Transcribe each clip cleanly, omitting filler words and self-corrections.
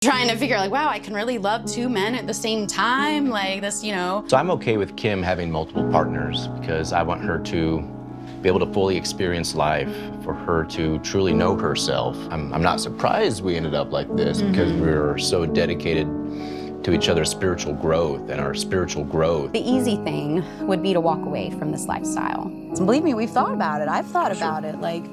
Trying to figure like, wow, I can really love two men at the same time, like this, you know. So I'm okay with Kim having multiple partners because I want her to be able to fully experience life, for her to truly know herself. I'm not surprised we ended up like this because we're so dedicated to each other's spiritual growth and our spiritual growth. The easy thing would be to walk away from this lifestyle. And believe me, we've thought about it. I've thought about it, like,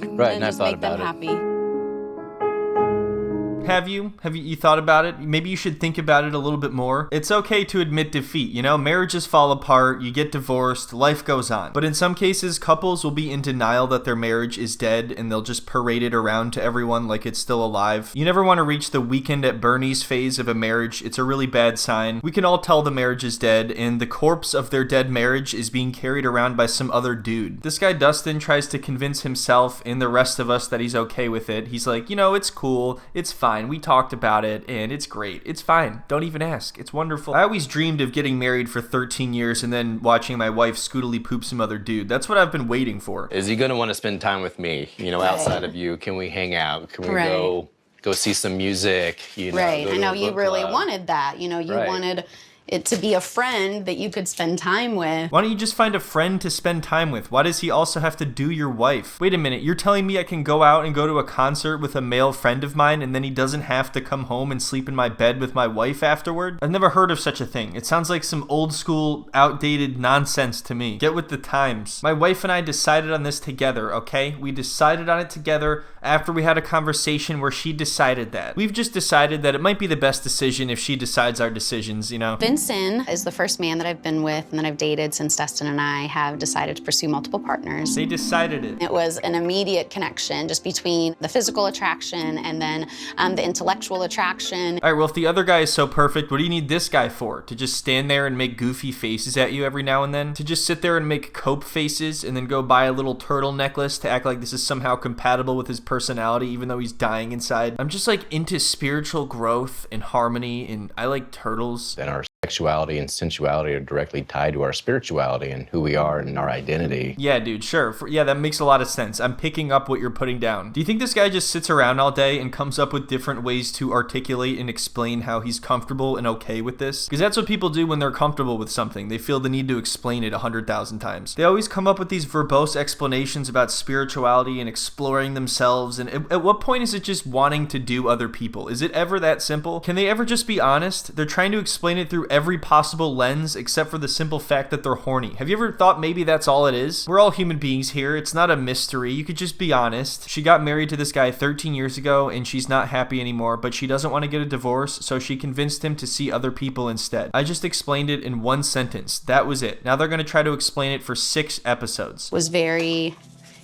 Right, and I've just thought make them about it. happy. Have you thought about it? Maybe you should think about it a little bit more. It's okay to admit defeat, you know? Marriages fall apart, you get divorced, life goes on. But in some cases, couples will be in denial that their marriage is dead and they'll just parade it around to everyone like it's still alive. You never want to reach the weekend at Bernie's phase of a marriage. It's a really bad sign. We can all tell the marriage is dead, and the corpse of their dead marriage is being carried around by some other dude. This guy Dustin tries to convince himself and the rest of us that he's okay with it. He's like, you know, it's cool, it's fine. We talked about it and it's great. It's fine. Don't even ask. It's wonderful. I always dreamed of getting married for 13 years and then watching my wife scootily poop some other dude. That's what I've been waiting for. Is he gonna want to spend time with me? You know, outside of you, can we hang out? Can we go see some music? You know, Right. go to I know a you book really club? wanted that. You know, you wanted it to be a friend that you could spend time with. Why don't you just find a friend to spend time with? Why does he also have to do your wife? Wait a minute, you're telling me I can go out and go to a concert with a male friend of mine and then he doesn't have to come home and sleep in my bed with my wife afterward? I've never heard of such a thing. It sounds like some old school, outdated nonsense to me. Get with the times. My wife and I decided on this together, okay? We decided on it together after we had a conversation where she decided that. We've just decided that it might be the best decision if she decides our decisions, you know? Vincent is the first man that I've been with and that I've dated since Dustin and I have decided to pursue multiple partners. They decided it. It was an immediate connection just between the physical attraction and then the intellectual attraction. All right, well, if the other guy is so perfect, what do you need this guy for? To just stand there and make goofy faces at you every now and then? To just sit there and make cope faces and then go buy a little turtle necklace to act like this is somehow compatible with his personality even though he's dying inside? I'm just like into spiritual growth and harmony, and I like turtles. And our sexuality and sensuality are directly tied to our spirituality and who we are and our identity. Yeah, dude, sure. Yeah, that makes a lot of sense. I'm picking up what you're putting down. Do you think this guy just sits around all day and comes up with different ways to articulate and explain how he's comfortable and okay with this? Because that's what people do when they're comfortable with something. They feel the need to explain it 100,000 times. They always come up with these verbose explanations about spirituality and exploring themselves. And at what point is it just wanting to do other people? Is it ever that simple? Can they ever just be honest? They're trying to explain it through every possible lens except for the simple fact that they're horny. Have you ever thought maybe that's all it is? We're all human beings here. It's not a mystery. You could just be honest. She got married to this guy 13 years ago and she's not happy anymore, but she doesn't want to get a divorce, so she convinced him to see other people instead. I just explained it in one sentence. That was it. Now they're going to try to explain it for 6 episodes. Was very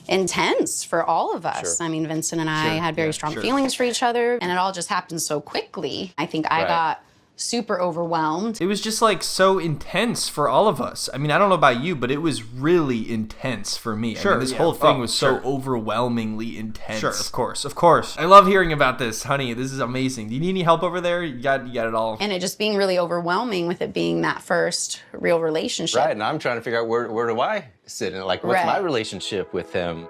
intense for all of us. Sure. I mean, Vincent and I had very strong feelings for each other, and it all just happened so quickly. I think I got super overwhelmed. It was just like so intense for all of us. I mean, I don't know about you, but it was really intense for me. I mean, this whole thing was so overwhelmingly intense. Sure, of course, of course. I love hearing about this, honey. This is amazing. Do you need any help over there? You got it all. And it just being really overwhelming with it being that first real relationship. Right, and I'm trying to figure out where do I sit in it? Like, what's my relationship with him?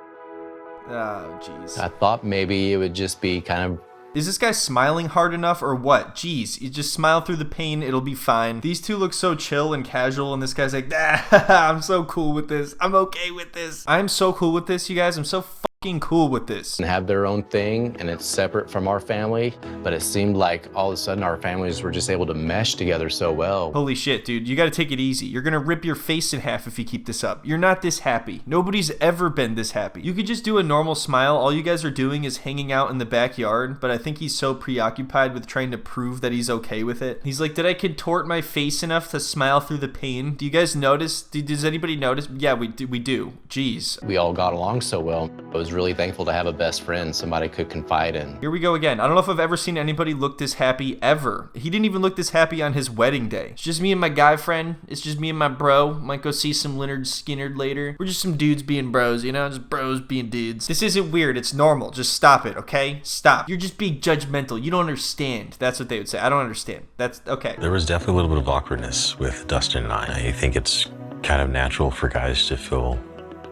Oh, jeez. I thought maybe it would just be kind of... Is this guy smiling hard enough or what? Jeez, you just smile through the pain, it'll be fine. These two look so chill and casual, and this guy's like, I'm so cool with this. I'm okay with this. I'm so cool with this, you guys. I'm so fucking cool with this. And have their own thing, and it's separate from our family, but it seemed like all of a sudden our families were just able to mesh together so well. Holy shit, dude, you gotta take it easy. You're gonna rip your face in half if you keep this up. You're not this happy. Nobody's ever been this happy. You could just do a normal smile. All you guys are doing is hanging out in the backyard, but I think he's so preoccupied with trying to prove that he's okay with it. He's like, did I contort my face enough to smile through the pain? Do you guys notice? Does anybody notice? Yeah, we do. Jeez. We all got along so well. I was really thankful to have a best friend, somebody could confide in. Here we go again. I don't know if I've ever seen anybody look this happy ever. He didn't even look this happy on his wedding day. It's just me and my guy friend. It's just me and my bro. Might go see some Leonard Skinner later. We're just some dudes being bros, you know? Just bros being dudes. This isn't weird. It's normal. Just stop it, okay? Stop. You're just being judgmental. You don't understand. That's what they would say. I don't understand. That's okay. There was definitely a little bit of awkwardness with Dustin and I. I think it's kind of natural for guys to feel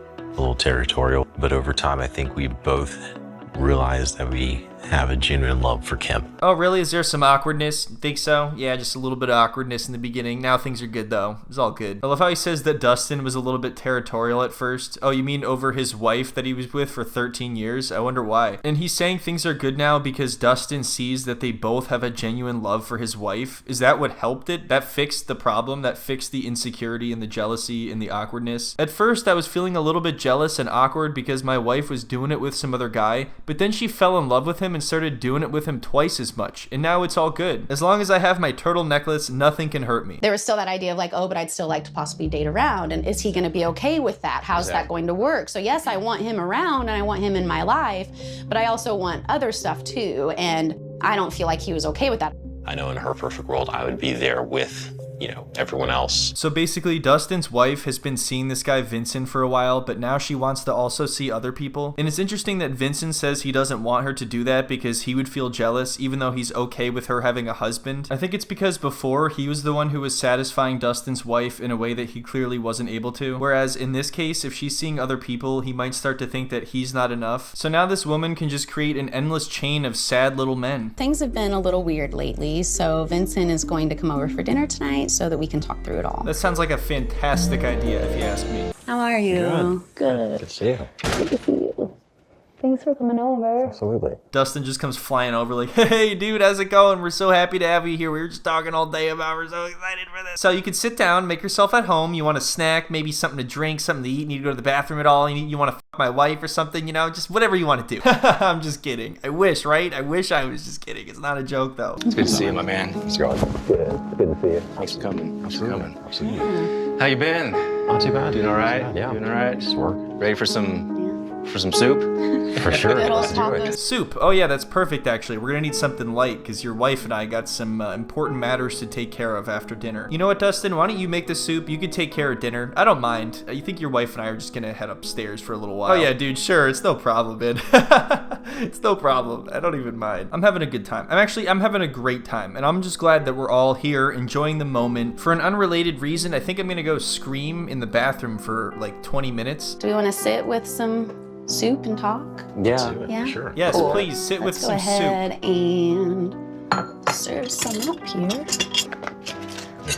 a little territorial, but over time I think we both realized that we have a genuine love for Kim. Oh, really? Is there some awkwardness? Think so? Yeah, just a little bit of awkwardness in the beginning. Now things are good, though. It's all good. I love how he says that Dustin was a little bit territorial at first. Oh, you mean over his wife that he was with for 13 years? I wonder why. And he's saying things are good now because Dustin sees that they both have a genuine love for his wife. Is that what helped it? That fixed the problem? That fixed the insecurity and the jealousy and the awkwardness? At first, I was feeling a little bit jealous and awkward because my wife was doing it with some other guy, but then she fell in love with him and started doing it with him twice as much, and now it's all good. As long as I have my turtle necklace, nothing can hurt me. There was still that idea of like, oh, but I'd still like to possibly date around, and is he going to be okay with that? How's that going to work? So yes, I want him around and I want him in my life, but I also want other stuff too, and I don't feel like he was okay with that. I know in her perfect world, I would be there with, everyone else. So basically, Dustin's wife has been seeing this guy Vincent for a while, but now she wants to also see other people. And it's interesting that Vincent says he doesn't want her to do that because he would feel jealous, even though he's okay with her having a husband. I think it's because before, he was the one who was satisfying Dustin's wife in a way that he clearly wasn't able to. Whereas in this case, if she's seeing other people, he might start to think that he's not enough. So now this woman can just create an endless chain of sad little men. Things have been a little weird lately, so Vincent is going to come over for dinner tonight so that we can talk through it all. That sounds like a fantastic idea, if you ask me. How are you? Good to see you. Good to see you. Thanks for coming over. Absolutely. Dustin just comes flying over like, hey, dude, how's it going? We're so happy to have you here. We were just talking all day about we're so excited for this. So you can sit down, make yourself at home. You want a snack, maybe something to drink, something to eat. Need to go to the bathroom at all. You want to fuck my wife or something, just whatever you want to do. I'm just kidding. I wish, right? I wish I was just kidding. It's not a joke, though. It's good to see you, my man. It's going. Good. Good to see you. Thanks for coming. Absolutely. Absolutely. How you been? Not too bad. Doing all right? Yeah. Doing all right? Just work. Ready for some soup? For sure. Good old Let's do it. tacos. Soup. Oh, yeah, that's perfect, actually. We're going to need something light because your wife and I got some important matters to take care of after dinner. You know what, Dustin? Why don't you make the soup? You could take care of dinner. I don't mind. You think your wife and I are just going to head upstairs for a little while? Oh, yeah, dude, sure. It's no problem, man. It's no problem. I don't even mind. I'm having a good time. I'm having a great time, and I'm just glad that we're all here enjoying the moment. For an unrelated reason, I think I'm going to go scream in the bathroom for like 20 minutes. Do we want to sit with some soup and talk? Yeah. Yeah? Sure. Yes, Cool. please sit with Let's go some ahead and serve some up here.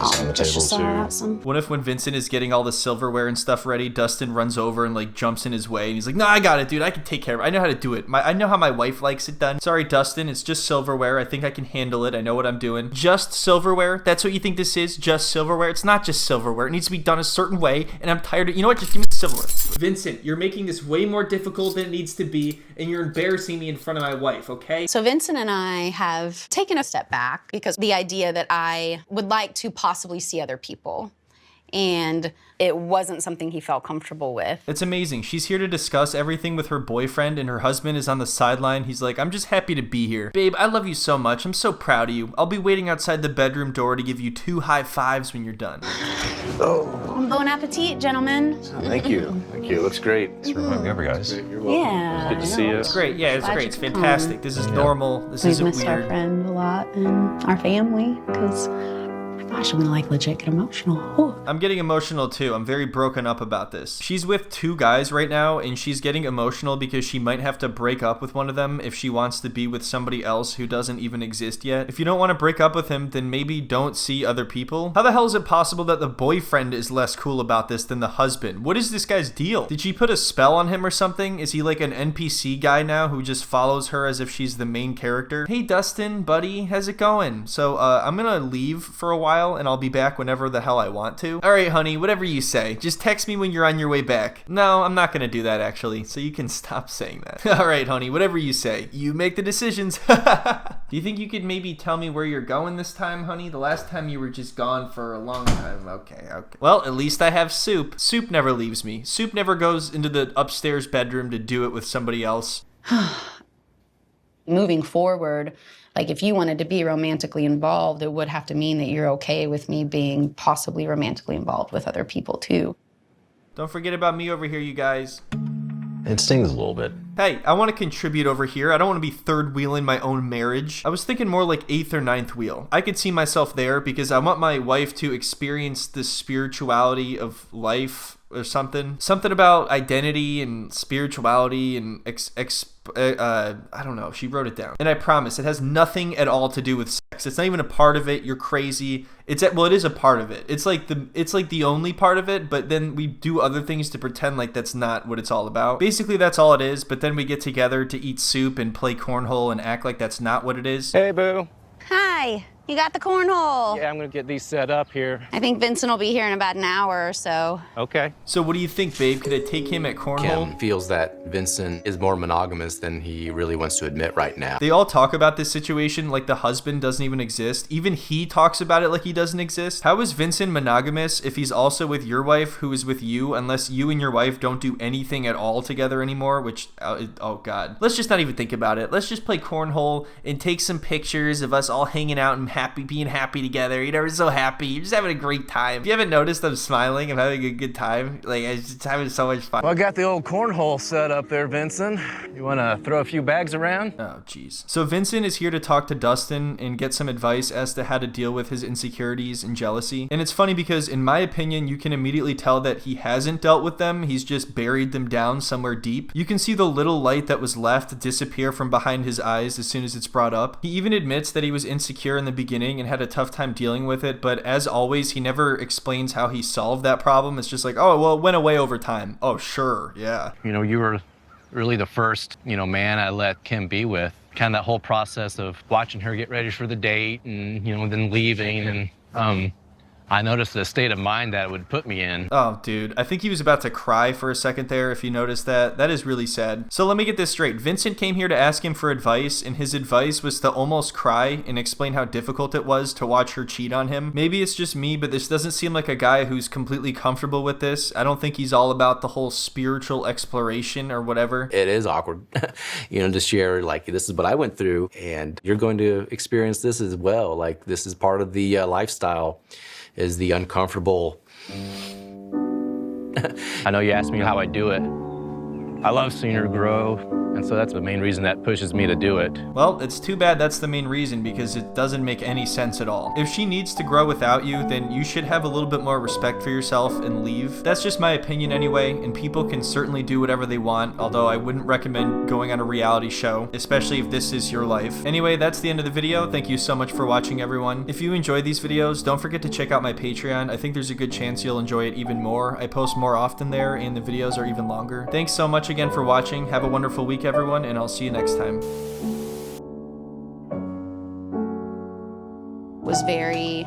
On the Just table saw too. out some. What if when Vincent is getting all the silverware and stuff ready, Dustin runs over and like jumps in his way and he's like, no, I got it, dude. I can take care of it. I know how to do it. I know how my wife likes it done. Sorry, Dustin. It's just silverware. I think I can handle it. I know what I'm doing. Just silverware? That's what you think this is? Just silverware? It's not just silverware. It needs to be done a certain way, and I'm tired of... You know what? Just give me the silverware. Vincent, you're making this way more difficult than it needs to be, and you're embarrassing me in front of my wife, okay? So Vincent and I have taken a step back because the idea that I would like to possibly see other people, and it wasn't something he felt comfortable with. It's amazing. She's here to discuss everything with her boyfriend, and her husband is on the sideline. He's like, I'm just happy to be here. Babe, I love you so much. I'm so proud of you. I'll be waiting outside the bedroom door to give you 2 high fives when you're done. Bon appetit, gentlemen. Thank you. Thank you. It looks great. Thanks for coming over, guys. Yeah. Good to see you. It's great. Yeah, it's Glad great. you It's could fantastic. This is normal. This We've isn't missed our weird. friend a lot and our family because, gosh, I'm gonna like legit get emotional. Ooh. I'm getting emotional too. I'm very broken up about this. She's with 2 guys right now, and she's getting emotional because she might have to break up with one of them if she wants to be with somebody else who doesn't even exist yet. If you don't want to break up with him, then maybe don't see other people. How the hell is it possible that the boyfriend is less cool about this than the husband? What is this guy's deal? Did she put a spell on him or something? Is he like an NPC guy now who just follows her as if she's the main character? Hey Dustin, buddy, how's it going? So I'm gonna leave for a while and I'll be back whenever the hell I want to. All right, honey, whatever you say. Just text me when you're on your way back. No, I'm not gonna do that actually, so you can stop saying that. All right, honey, whatever you say. You make the decisions. Do you think you could maybe tell me where you're going this time, honey? The last time you were just gone for a long time. Okay. Well, at least I have soup. Soup never leaves me. Soup never goes into the upstairs bedroom to do it with somebody else. Moving forward, like if you wanted to be romantically involved, it would have to mean that you're okay with me being possibly romantically involved with other people too. Don't forget about me over here, you guys. It stings a little bit. Hey, I want to contribute over here. I don't want to be third wheeling my own marriage. I was thinking more like 8th or 9th wheel. I could see myself there because I want my wife to experience the spirituality of life or something. Something about identity and spirituality and I don't know. She wrote it down. And I promise it has nothing at all to do with sex. It's not even a part of it. You're crazy. It is a part of it. It's like the only part of it, but then we do other things to pretend like that's not what it's all about. Basically, that's all it is, but then we get together to eat soup and play cornhole and act like that's not what it is. Hey, boo. Hi, you got the cornhole. Yeah, I'm gonna get these set up here. I think Vincent will be here in about an hour or so. Okay. So what do you think, babe? Could I take him at cornhole? Kim feels that Vincent is more monogamous than he really wants to admit right now. They all talk about this situation like the husband doesn't even exist. Even he talks about it like he doesn't exist. How is Vincent monogamous if he's also with your wife who is with you, unless you and your wife don't do anything at all together anymore, which, oh God. Let's just not even think about it. Let's just play cornhole and take some pictures of us all hanging out and being happy together. You know, we're so happy. You're just having a great time. If you haven't noticed, I'm smiling. I'm having a good time. Like, I'm just having so much fun. Well, I got the old cornhole set up there, Vincent. You wanna throw a few bags around? Oh, jeez. So Vincent is here to talk to Dustin and get some advice as to how to deal with his insecurities and jealousy. And it's funny because, in my opinion, you can immediately tell that he hasn't dealt with them. He's just buried them down somewhere deep. You can see the little light that was left disappear from behind his eyes as soon as it's brought up. He even admits that he was insecure in the beginning and had a tough time dealing with it, but as always, he never explains how he solved that problem. It's just like, oh, well, it went away over time. Oh, sure, yeah. You know, you were really the first, man I let Kim be with. Kind of that whole process of watching her get ready for the date and, then leaving. And I noticed the state of mind that it would put me in. Oh, dude, I think he was about to cry for a second there, if you noticed that. That is really sad. So let me get this straight. Vincent came here to ask him for advice, and his advice was to almost cry and explain how difficult it was to watch her cheat on him. Maybe it's just me, but this doesn't seem like a guy who's completely comfortable with this. I don't think he's all about the whole spiritual exploration or whatever. It is awkward, to share, like, this is what I went through, and you're going to experience this as well. Like, this is part of the lifestyle. Is the uncomfortable. I know you asked me how I do it. I love seeing her grow, and so that's the main reason that pushes me to do it. Well, it's too bad that's the main reason, because it doesn't make any sense at all. If she needs to grow without you, then you should have a little bit more respect for yourself and leave. That's just my opinion anyway, and people can certainly do whatever they want, although I wouldn't recommend going on a reality show, especially if this is your life. Anyway, that's the end of the video. Thank you so much for watching, everyone. If you enjoy these videos, don't forget to check out my Patreon. I think there's a good chance you'll enjoy it even more. I post more often there, and the videos are even longer. Thanks so much again for watching. Have a wonderful week, everyone, and I'll see you next time. Was very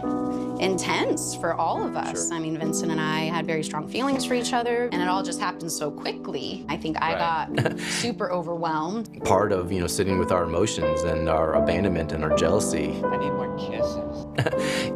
intense for all of us. Sure. I mean, Vincent and I had very strong feelings for each other, and it all just happened so quickly. I think I got super overwhelmed. Part of, sitting with our emotions and our abandonment and our jealousy. I need more kisses.